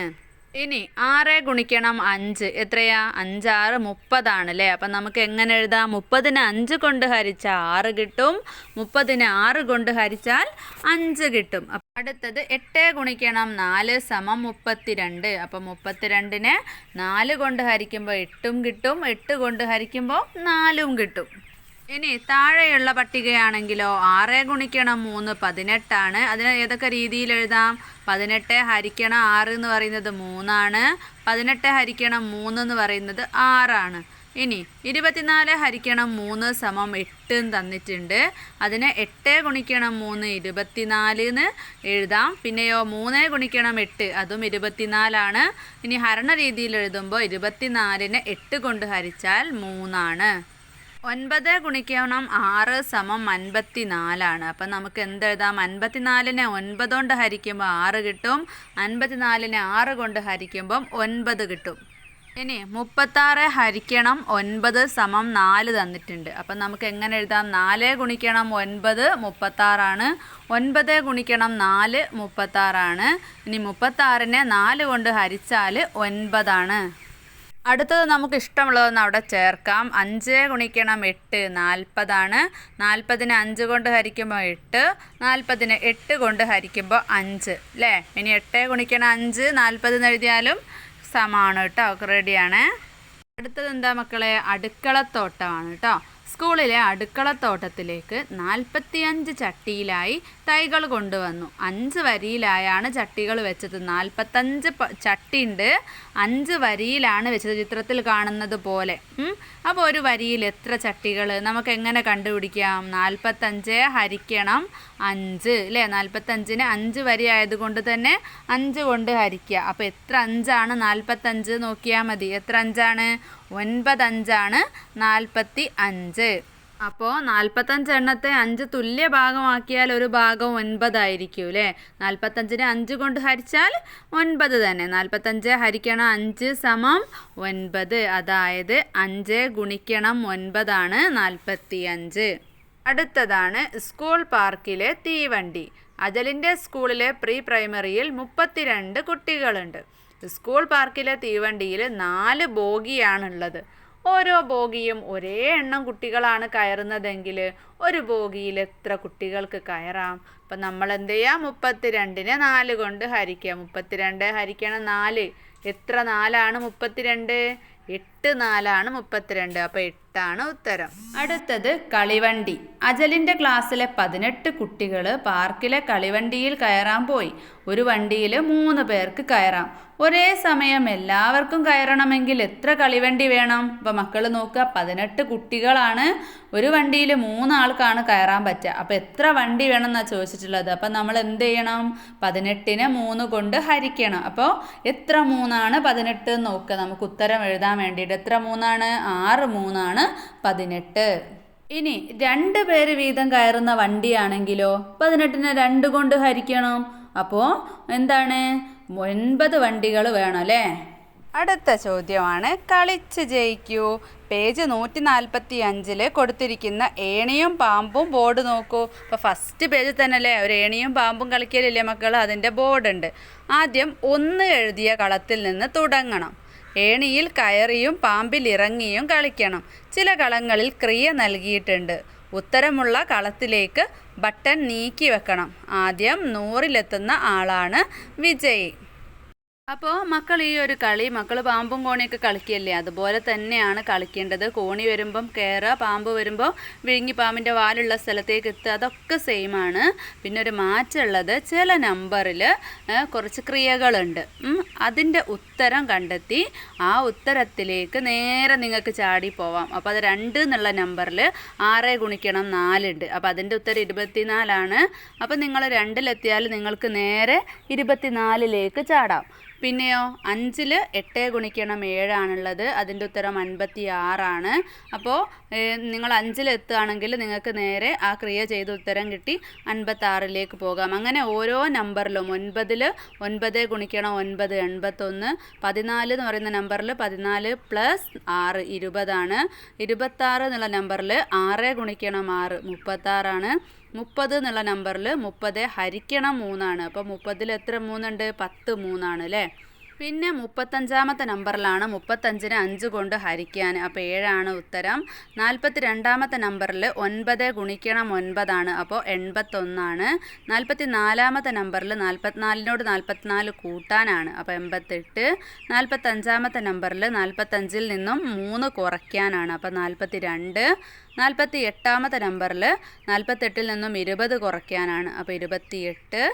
ഇനി 6 ഗുണിക്കണം 5 എത്രയാ? 5 6 30 അല്ലേ? അപ്പം നമുക്ക് എങ്ങനെ എഴുതാം? 30നെ 5 കൊണ്ട് ഹരിച്ചാൽ 6 കിട്ടും, 30നെ 6 കൊണ്ട് ഹരിച്ചാൽ 5 കിട്ടും. അടുത്തത് 8 ഗുണിക്കണം 4 സമം 32. അപ്പം 32നെ 4 കൊണ്ട് ഹരിക്കുമ്പോൾ 8ഉം കിട്ടും, 8 കൊണ്ട് ഹരിക്കുമ്പോൾ 4ഉം കിട്ടും. ഇനി താഴെയുള്ള പട്ടികയാണെങ്കിലോ 6 ഗുണിക്കണം 3 18 ആണ്. അതിന് ഏതൊക്കെ രീതിയിൽ എഴുതാം? 18 ഹരിക്കണം 6 എന്ന് പറയുന്നത് 3 ആണ്. 18 ഹരിക്കണം 3 എന്ന് പറയുന്നത് 6 ആണ്. ഇനി 24 ഹരിക്കണം 3 സമം 8 തന്നിട്ടുണ്ട്. അതിന് 8 ഗുണിക്കണം 3 24 എന്ന് എഴുതാം. പിന്നെയോ 3 ഗുണിക്കണം 8 അതും 24 ആണ്. ഇനി ഹരണ രീതിയിൽ എഴുതുമ്പോൾ 24നെ 8 കൊണ്ട് ഹരിച്ചാൽ 3 ആണ്. 9 ഗുണിക്കണം 6 സമം 54 ആണ്. അപ്പം നമുക്ക് എന്തെഴുതാം? 54നെ 9 കൊണ്ട് ഹരിക്കുമ്പോൾ 6 കിട്ടും, 54നെ 6 കൊണ്ട് ഹരിക്കുമ്പം 9 കിട്ടും. ഇനി 36 ഹരിക്കണം 9 സമം 4 തന്നിട്ടുണ്ട്. അപ്പം നമുക്ക് എങ്ങനെ എഴുതാം? 4 ഗുണിക്കണം 9 36 ആണ്. 9 ഗുണിക്കണം 4 36 ആണ്. ഇനി 36നെ 4 കൊണ്ട് ഹരിച്ചാൽ 9 ആണ്. അടുത്തത് നമുക്ക് ഇഷ്ടമുള്ളതൊന്ന് അവിടെ ചേർക്കാം. 5 ഗുണിക്കണം 8 40 ആണ്. 40നെ 5 കൊണ്ട് ഹരിക്കുമ്പോൾ 8, 40നെ 8 കൊണ്ട് ഹരിക്കുമ്പോൾ 5 അല്ലേ? ഇനി 8 ഗുണിക്കണം 5 40 എന്ന് എഴുതിയാലും സമാണ് കേട്ടോ. റെഡിയാണ്. അടുത്തത് എന്താ മക്കളെ? അടുക്കളത്തോട്ടമാണ് കേട്ടോ. സ്കൂളിലെ അടുക്കളത്തോട്ടത്തിലേക്ക് 45 ചട്ടിയിലായി തൈകൾ കൊണ്ടുവന്നു. 5 വരിയിലായാണ് ചട്ടികൾ വെച്ചത്. 45 ചട്ടിയുണ്ട്, 5 വരിയിലാണ് വെച്ചത്, ചിത്രത്തിൽ കാണുന്നത് പോലെ. അപ്പോൾ ഒരു വരിയിൽ എത്ര ചട്ടികൾ നമുക്ക് എങ്ങനെ കണ്ടുപിടിക്കാം? 45 ഹരിക്കണം 5 അല്ലേ? 45ന് 5 വരി ആയതുകൊണ്ട് തന്നെ 5 കൊണ്ട് ഹരിക്കുക. അപ്പോൾ എത്ര 5 ആണ്? 45 നോക്കിയാൽ മതി. എത്ര 5 ആണ്? 9 5 ആണ് 45. അപ്പോൾ 45 എണ്ണത്തെ 5 തുല്യ ഭാഗമാക്കിയാൽ ഒരു ഭാഗം 9 ആയിരിക്കും അല്ലേ? 45നെ 5 കൊണ്ട് ഹരിച്ചാൽ 9 തന്നെ. 45 ഹരിക്കണം 5 സമം 9. അതായത് 5 ഗുണിക്കണം 9 ആണ് 45. അടുത്തതാണ് സ്കൂൾ പാർക്കിലെ തീവണ്ടി. അജലിൻ്റെ സ്കൂളിലെ പ്രീ പ്രൈമറിയിൽ 32 കുട്ടികളുണ്ട്. സ്കൂൾ പാർക്കിലെ തീവണ്ടിയിൽ 4 ബോഗിയാണുള്ളത്. ഓരോ ബോഗിയും ഒരേ എണ്ണം കുട്ടികളാണ് കയറുന്നതെങ്കിൽ ഒരു ബോഗിയിൽ എത്ര കുട്ടികൾക്ക് കയറാം? അപ്പം നമ്മൾ എന്ത് ചെയ്യുക? 32നെ 4 കൊണ്ട് ഹരിക്കുക. 32 ഹരിക്കണം 4. എത്ര 4 ആണ് 32? 8 4 ആണ് 32. അപ്പോൾ 8 ആണ് ഉത്തരം. അടുത്തത് കളിവണ്ടി. അജലിൻ്റെ ക്ലാസ്സിലെ 18 കുട്ടികൾ പാർക്കിലെ കളിവണ്ടിയിൽ കയറാൻ പോയി. ഒരു വണ്ടിയിൽ 3 പേർക്ക് കയറാം. ഒരേ സമയം എല്ലാവർക്കും കയറണമെങ്കിൽ എത്ര കളിവണ്ടി വേണം? അപ്പോൾ മക്കൾ നോക്കുക, 18 കുട്ടികളാണ്, ഒരു വണ്ടിയിൽ 3 ആൾക്കാണ് കയറാൻ പറ്റുക. അപ്പോൾ എത്ര വണ്ടി വേണം എന്നാണ് ചോദിച്ചിട്ടുള്ളത്. അപ്പം നമ്മൾ എന്ത് ചെയ്യണം? 18നെ 3 കൊണ്ട് ഹരിക്കണം. അപ്പോൾ എത്ര 3 ആണ് 18 എന്ന് നോക്കുക നമുക്ക് ഉത്തരം എഴുതാൻ വേണ്ടിയിട്ട്. എത്ര 3 ആണ്? 6 3 ആണ് 18. ഇനി 2 പേര് വീതം കയറുന്ന വണ്ടിയാണെങ്കിലോ 18നെ 2 കൊണ്ട് ഹരിക്കണം. അപ്പോൾ എന്താണ്? 9 വണ്ടികൾ വേണം അല്ലേ? അടുത്ത ചോദ്യമാണ് കളിച്ച് ജയിക്കൂ. പേജ് 145 കൊടുത്തിരിക്കുന്ന ഏണിയും പാമ്പും ബോർഡ് നോക്കൂ. അപ്പോൾ ഫസ്റ്റ് പേജിൽ തന്നെ അല്ലേ ഒരു ഏണിയും പാമ്പും കളിക്കലില്ലേ മക്കൾ? അതിൻ്റെ ബോർഡുണ്ട്. ആദ്യം 1 എഴുതിയ കളത്തിൽ നിന്ന് തുടങ്ങണം. ഏണിയിൽ കയറിയും പാമ്പിൽ ഇറങ്ങിയും കളിക്കണം. ചില കളങ്ങളിൽ ക്രിയ നൽകിയിട്ടുണ്ട്. ഉത്തരമുള്ള കളത്തിലേക്ക് ബട്ടൺ നീക്കി വെക്കണം. ആദ്യം 100-ലെത്തുന്ന ആളാണ് വിജയി. അപ്പോൾ മക്കൾ ഈ ഒരു കളി മക്കൾ പാമ്പും കോണിയൊക്കെ കളിക്കുകയല്ലേ, അതുപോലെ തന്നെയാണ് കളിക്കേണ്ടത്. കോണി വരുമ്പം കയറുക, പാമ്പ് വരുമ്പോൾ വിഴുങ്ങി പാമ്പിൻ്റെ വാലുള്ള സ്ഥലത്തേക്ക് എത്തുക, അതൊക്കെ സെയിമാണ്. പിന്നെ ഒരു മാറ്റമുള്ളത് ചില നമ്പറിൽ കുറച്ച് ക്രിയകളുണ്ട്. അതിൻ്റെ ഉത്തരം കണ്ടെത്തി ആ ഉത്തരത്തിലേക്ക് നേരെ നിങ്ങൾക്ക് ചാടി പോവാം. അപ്പോൾ അത് 2 എന്നുള്ള നമ്പറിൽ 6 ഗുണിക്കണം 4 ഉണ്ട്. അപ്പോൾ അതിൻ്റെ ഉത്തരം 24 ആണ്. അപ്പോൾ നിങ്ങൾ 2-ലെത്തിയാൽ നിങ്ങൾക്ക് നേരെ 24-ലേക്ക് ചാടാം. പിന്നെയോ 5-ൽ 8 ഗുണിക്കണം 7 ആണുള്ളത്. അതിൻ്റെ ഉത്തരം 56 അപ്പോൾ നിങ്ങൾ 5-ൽ എത്തുകയാണെങ്കിൽ നിങ്ങൾക്ക് നേരെ ആ ക്രിയ ചെയ്ത ഉത്തരം കിട്ടി 56-ലേക്ക് പോകാം. അങ്ങനെ ഓരോ നമ്പറിലും 9-ൽ 9 ഗുണിക്കണം 9 81, 14 എന്ന് പറയുന്ന നമ്പറിൽ 14 + 6 20 26 എന്നുള്ള നമ്പറിൽ 6 ഗുണിക്കണം 6 36 30 എന്നുള്ള നമ്പറിൽ 30 ഹരിക്കണം 3 അപ്പോൾ 30-ൽ എത്ര 3 ഉണ്ട്? 10 3 അല്ലേ. പിന്നെ 35-ാമത്തെ നമ്പറിലാണ് 35-നെ 5 കൊണ്ട് ഹരിക്കാൻ, അപ്പോൾ 7 ഉത്തരം. 42-ാമത്തെ നമ്പറിൽ 9 ഗുണിക്കണം 9 അപ്പോൾ 81. 44-ാമത്തെ നമ്പറിൽ 44-നോട് 44 കൂട്ടാനാണ്, അപ്പോൾ 88. 45-ാമത്തെ നമ്പറിൽ 45-ൽ നിന്നും 3 കുറയ്ക്കാനാണ്, അപ്പോൾ 42. 48-ാമത്തെ നമ്പറിൽ 48-ൽ നിന്നും 20 കുറയ്ക്കാനാണ്, അപ്പോൾ 28.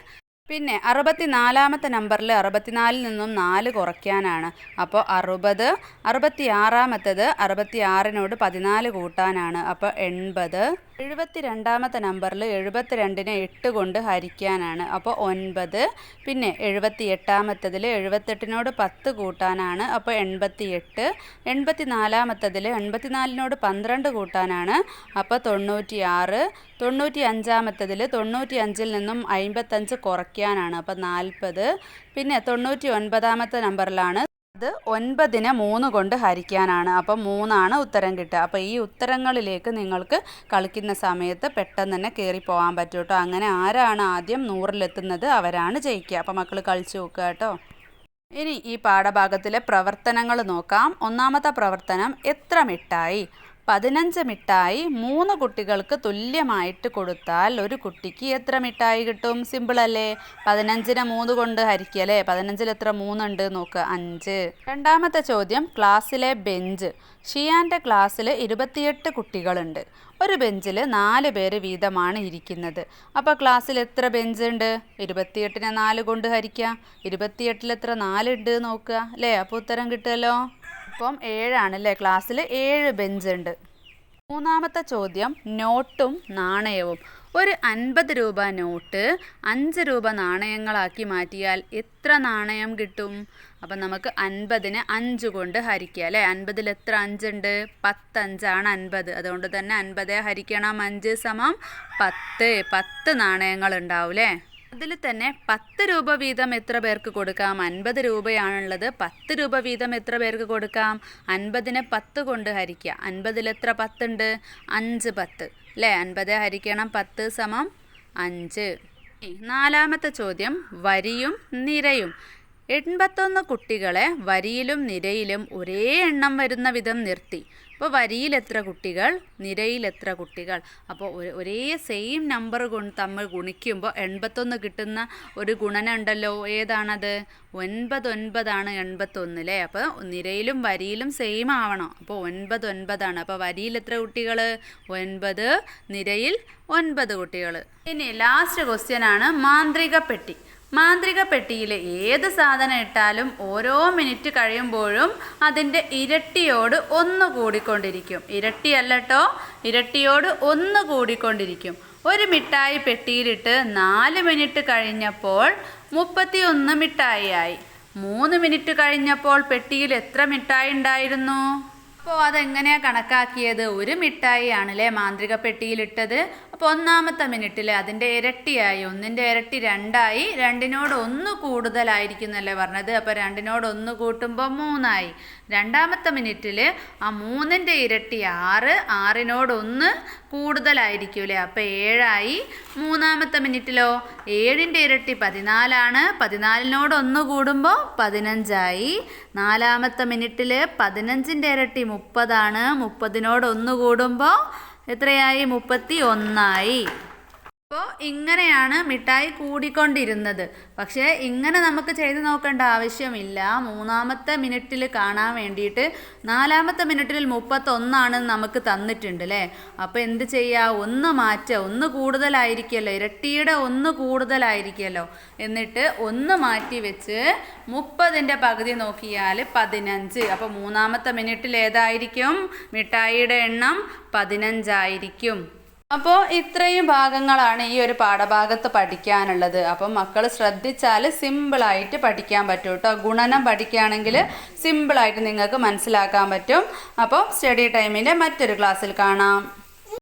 പിന്നെ 64-ാമത്തെ നമ്പറിൽ 64-ൽ നിന്നും 4 കുറയ്ക്കാനാണ്, അപ്പോൾ 60. 66-ാമത്തേത് 66-നോട് 14 കൂട്ടാനാണ്, അപ്പോൾ 80. 72-ാമത്തെ നമ്പറിൽ 72-നെ 8 കൊണ്ട് ഹരിക്കാനാണ്, അപ്പോൾ 9. പിന്നെ 78-ാമത്തേതിൽ 78-നോട് 10 കൂട്ടാനാണ്, അപ്പോൾ 88. 84-ാമത്തേതിൽ 84-നോട് 12 കൂട്ടാനാണ്, അപ്പോൾ 96. 95-ാമത്തേതിൽ 95-ൽ നിന്നും 55 കുറയ്ക്കാനാണ്, അപ്പോൾ 40. പിന്നെ 99-ാമത്തെ നമ്പറിലാണ് അത് 9-നെ 3 കൊണ്ട് ഹരിക്കാനാണ്, അപ്പോൾ 3 ഉത്തരം കിട്ടുക. അപ്പോൾ ഈ ഉത്തരങ്ങളിലേക്ക് നിങ്ങൾക്ക് കളിക്കുന്ന സമയത്ത് പെട്ടെന്ന് തന്നെ കയറിപ്പോകാൻ പറ്റും കേട്ടോ. അങ്ങനെ ആരാണ് ആദ്യം 100-ലെത്തുന്നത് അവരാണ് ജയിക്കുക. അപ്പോൾ മക്കൾ കളിച്ചു നോക്കുക കേട്ടോ. ഇനി ഈ പാഠഭാഗത്തിലെ പ്രവർത്തനങ്ങൾ നോക്കാം. ഒന്നാമത്തെ പ്രവർത്തനം, എത്ര മിഠായി? 15 മിഠായി 3 കുട്ടികൾക്ക് തുല്യമായിട്ട് കൊടുത്താൽ ഒരു കുട്ടിക്ക് എത്ര മിഠായി കിട്ടും? സിമ്പിളല്ലേ. 15-നെ 3 കൊണ്ട് ഹരിക്കുക അല്ലേ. 15-ൽ എത്ര 3 ഉണ്ട് നോക്കുക? 5. രണ്ടാമത്തെ ചോദ്യം, ക്ലാസ്സിലെ ബെഞ്ച്. ഷിയാൻ്റെ ക്ലാസ്സിൽ 28 കുട്ടികളുണ്ട്. ഒരു ബെഞ്ചിൽ 4 പേര് വീതമാണ് ഇരിക്കുന്നത്. അപ്പോൾ ക്ലാസ്സിൽ എത്ര ബെഞ്ച് ഉണ്ട്? 28-നെ 4 കൊണ്ട് ഹരിക്കുക. 28-ൽ എത്ര 4 ഉണ്ട് നോക്കുക അല്ലേ. അപ്പോൾ ഉത്തരം കിട്ടുമല്ലോ. അപ്പം 7 അല്ലേ. ക്ലാസ്സിൽ 7 ബെഞ്ച് ഉണ്ട്. മൂന്നാമത്തെ ചോദ്യം, നോട്ടും നാണയവും. ഒരു 50 രൂപ നോട്ട് 5 രൂപ നാണയങ്ങളാക്കി മാറ്റിയാൽ എത്ര നാണയം കിട്ടും? അപ്പം നമുക്ക് 50-നെ 5 കൊണ്ട് ഹരിക്കുക അല്ലേ. 50-ൽ എത്ര 5 ഉണ്ട്? 10 5 50. അതുകൊണ്ട് തന്നെ 50 ഹരിക്കണം 5 = 10. 10 നാണയങ്ങൾ ഉണ്ടാവും അല്ലേ. അതിൽ തന്നെ 10 രൂപ വീതം എത്ര പേർക്ക് കൊടുക്കാം? 50 രൂപയാണുള്ളത്. 10 രൂപ വീതം എത്ര പേർക്ക് കൊടുക്കാം? 50-നെ 10 കൊണ്ട് ഹരിക്കുക. 50-ൽ എത്ര 10 ഉണ്ട്? 5 10 അല്ലേ. 50 ഹരിക്കണം 10 = 5. നാലാമത്തെ ചോദ്യം, വരിയും നിരയും. 81 കുട്ടികളെ വരിയിലും നിരയിലും ഒരേ എണ്ണം വരുന്ന വിധം നിർത്തി. അപ്പോൾ വരിയിൽ എത്ര കുട്ടികൾ, നിരയിൽ എത്ര കുട്ടികൾ? അപ്പോൾ ഒരേ സെയിം നമ്പർ തമ്മിൽ ഗുണിക്കുമ്പോൾ 81 കിട്ടുന്ന ഒരു ഗുണനം ഉണ്ടല്ലോ. ഏതാണത്? 9 9 ആണ് 81 അല്ലേ. അപ്പോൾ നിരയിലും വരിയിലും സെയിം ആവണം. അപ്പോൾ 9 9 അപ്പോൾ വരിയിൽ എത്ര കുട്ടികൾ? 9, നിരയിൽ 9 കുട്ടികൾ. ഇനി ലാസ്റ്റ് ക്വസ്റ്റ്യൻ ആണ്, മാന്ത്രിക പെട്ടി. മാന്ത്രിക പെട്ടിയിൽ ഏത് സാധനം ഇട്ടാലും ഓരോ മിനിറ്റ് കഴിയുമ്പോഴും അതിൻ്റെ ഇരട്ടിയോട് 1 കൂടിക്കൊണ്ടിരിക്കും. ഇരട്ടിയല്ല കേട്ടോ, ഇരട്ടിയോട് 1 കൂടിക്കൊണ്ടിരിക്കും. ഒരു മിഠായി പെട്ടിയിലിട്ട് 4 മിനിറ്റ് കഴിഞ്ഞപ്പോൾ 31 മിഠായിയായി. 3 മിനിറ്റ് കഴിഞ്ഞപ്പോൾ പെട്ടിയിൽ എത്ര മിഠായി ഉണ്ടായിരുന്നു? അപ്പോൾ അതെങ്ങനെയാണ് കണക്കാക്കിയത്? ഒരു മിഠായി ആണല്ലേ മാന്ത്രിക പെട്ടിയിലിട്ടത്. അപ്പോൾ ഒന്നാമത്തെ മിനിറ്റിൽ അതിൻ്റെ ഇരട്ടിയായി. 1-ൻ്റെ ഇരട്ടി 2ആയി. 2-നോട് 1 കൂടുതലായിരിക്കും എന്നല്ലേ പറഞ്ഞത്. അപ്പോൾ 2-നോട് 1 കൂട്ടുമ്പോൾ 3ആയി. രണ്ടാമത്തെ മിനിറ്റിൽ ആ 3-ൻ്റെ ഇരട്ടി 6, 6-നോട് 1 കൂടുതലായിരിക്കും അല്ലേ. അപ്പോൾ 7ആയി. മൂന്നാമത്തെ മിനിറ്റിലോ 7-ൻ്റെ ഇരട്ടി 14ആണ്. 14-നോട് 1 കൂടുമ്പോൾ 15ആയി. നാലാമത്തെ മിനിറ്റിൽ 15-ൻ്റെ ഇരട്ടി 30ആണ്. 30-നോട് 1 കൂടുമ്പോൾ എത്രയായി? 31ആയി. അപ്പോൾ ഇങ്ങനെയാണ് മിഠായി കൂടിക്കൊണ്ടിരുന്നത്. പക്ഷേ ഇങ്ങനെ നമുക്ക് ചെയ്ത് നോക്കേണ്ട ആവശ്യമില്ല. മൂന്നാമത്തെ മിനിറ്റിൽ കാണാൻ വേണ്ടിയിട്ട് 4-ാമത്തെ മിനിറ്റിൽ 31 നമുക്ക് തന്നിട്ടുണ്ട് അല്ലേ. അപ്പോൾ എന്ത് ചെയ്യുക? 1 മാറ്റുക. 1 കൂടുതലായിരിക്കുമല്ലോ, ഇരട്ടിയുടെ 1 കൂടുതലായിരിക്കുമല്ലോ. എന്നിട്ട് 1 മാറ്റി വെച്ച് 30-ൻ്റെ പകുതി നോക്കിയാൽ 15. അപ്പോൾ മൂന്നാമത്തെ മിനിറ്റിൽ ഏതായിരിക്കും? മിഠായിയുടെ എണ്ണം 15 ആയിരിക്കും. അപ്പോൾ ഇത്രയും ഭാഗങ്ങളാണ് ഈ ഒരു പാഠഭാഗത്ത് പഠിക്കാനുള്ളത്. അപ്പം മക്കൾ ശ്രദ്ധിച്ചാൽ സിമ്പിളായിട്ട് പഠിക്കാൻ പറ്റും കേട്ടോ. ഗുണനം പഠിക്കുകയാണെങ്കിൽ സിമ്പിളായിട്ട് നിങ്ങൾക്ക് മനസ്സിലാക്കാൻ പറ്റും. അപ്പോൾ സ്റ്റഡി ടൈമിൻ്റെ മറ്റൊരു ക്ലാസ്സിൽ കാണാം.